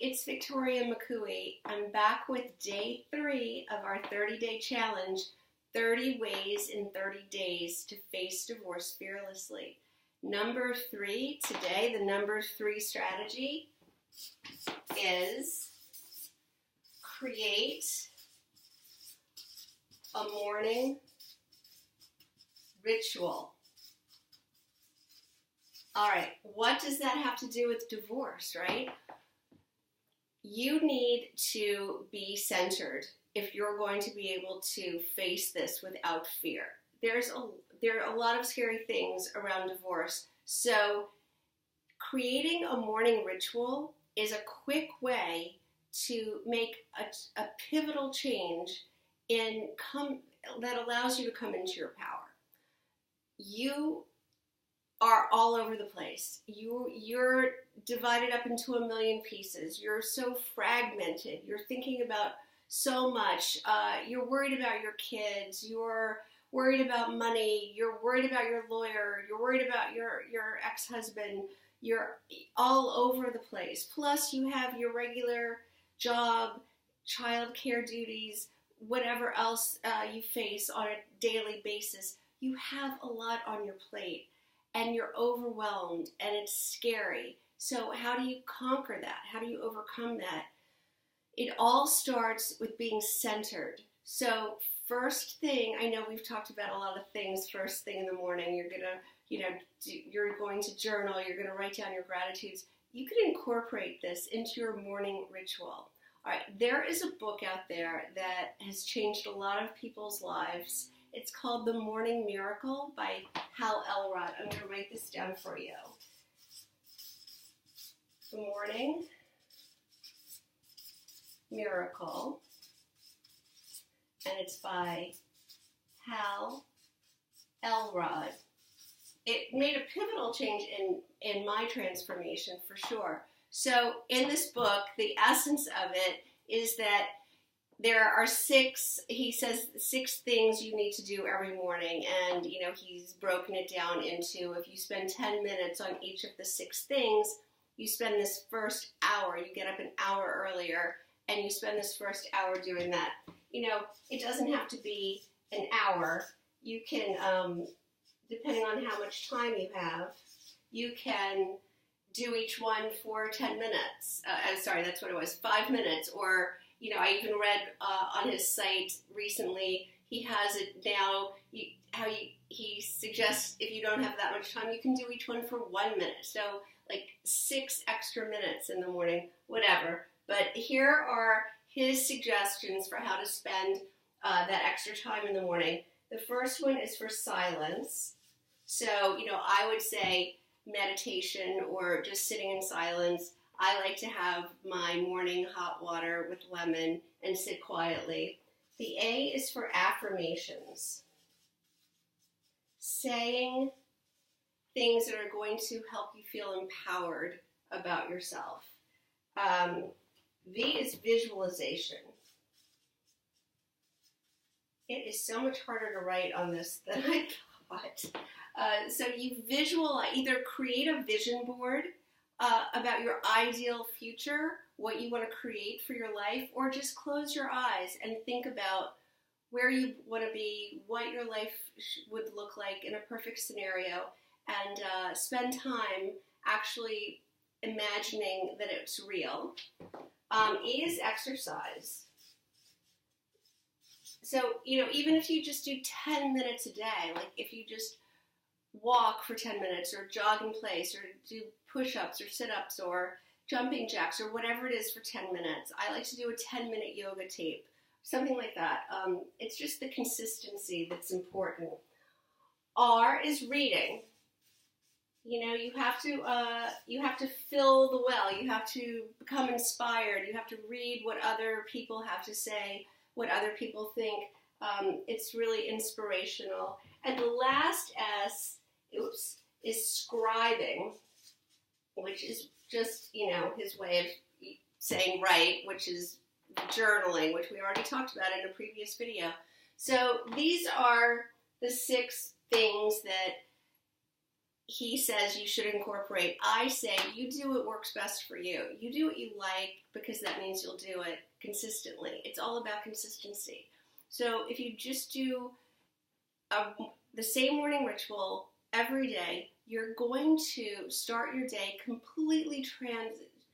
it's Victoria McCooey. I'm back with day 3 of our 30-day challenge, 30 ways in 30 days to face divorce fearlessly. Number 3 today, the number 3 strategy is create a morning ritual. All right, what does that have to do with divorce, right? You need to be centered if you're going to be able to face this without fear. There are a lot of scary things around divorce. So creating a morning ritual is a quick way to make a pivotal change that allows you to come into your power. You are all over the place. You're divided up into a million pieces. You're so fragmented. You're thinking about so much. You're worried about your kids. You're worried about money. You're worried about your lawyer. You're worried about your ex-husband. You're all over the place. Plus, you have your regular job, child care duties, whatever else you face on a daily basis. You have a lot on your plate. And you're overwhelmed, and it's scary. So how do you conquer that? How do you overcome that? It all starts with being centered. So first thing, I know we've talked about a lot of things first thing in the morning. You're going to journal. You're going to write down your gratitudes. You can incorporate this into your morning ritual. All right, there is a book out there that has changed a lot of people's lives. It's called The Morning Miracle by Hal Elrod. I'm going to write this down for you. The Morning Miracle. And it's by Hal Elrod. It made a pivotal change in my transformation for sure. So in this book, the essence of it is that there are 6 things you need to do every morning, and he's broken it down into, if you spend 10 minutes on each of the 6 things, you spend this first hour, you get up an hour earlier, and you spend this first hour doing that. It doesn't have to be an hour. You can, depending on how much time you have, you can do each one for 10 minutes. That's what it was, 5 minutes, or I even read on his site recently, he has it now, he suggests if you don't have that much time, you can do each one for 1 minute. So like 6 extra minutes in the morning, whatever. But here are his suggestions for how to spend that extra time in the morning. The first one is for silence. So, I would say meditation or just sitting in silence. I like to have my morning hot water with lemon and sit quietly. The A is for affirmations. Saying things that are going to help you feel empowered about yourself. V is visualization. It is so much harder to write on this than I thought. So you either create a vision board about your ideal future, what you want to create for your life, or just close your eyes and think about where you want to be, what your life would look like in a perfect scenario, and spend time actually imagining that it's real. E is exercise. So, even if you just do 10 minutes a day, like if you just walk for 10 minutes or jog in place or do push-ups or sit-ups or jumping jacks or whatever it is for 10 minutes. I like to do a 10-minute yoga tape, something like that. It's just the consistency that's important. R is reading. You have to fill the well. You have to become inspired. You have to read what other people have to say, what other people think. It's really inspirational. And the last S, is scribing, which is just, his way of saying write, which is journaling, which we already talked about in a previous video. So these are the 6 things that he says you should incorporate. I say you do what works best for you. You do what you like because that means you'll do it consistently. It's all about consistency. So if you just do the same morning ritual every day, you're going to start your day completely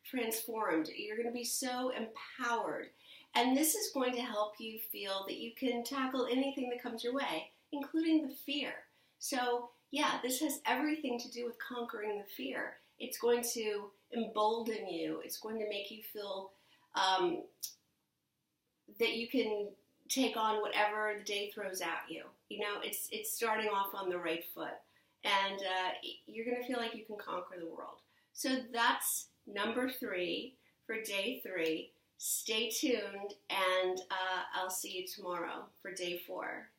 transformed. You're going to be so empowered. And this is going to help you feel that you can tackle anything that comes your way, including the fear. So yeah, this has everything to do with conquering the fear. It's going to embolden you. It's going to make you feel that you can take on whatever the day throws at you. You know, it's starting off on the right foot. And you're going to feel like you can conquer the world. So that's number 3 for day 3. Stay tuned, and I'll see you tomorrow for day 4.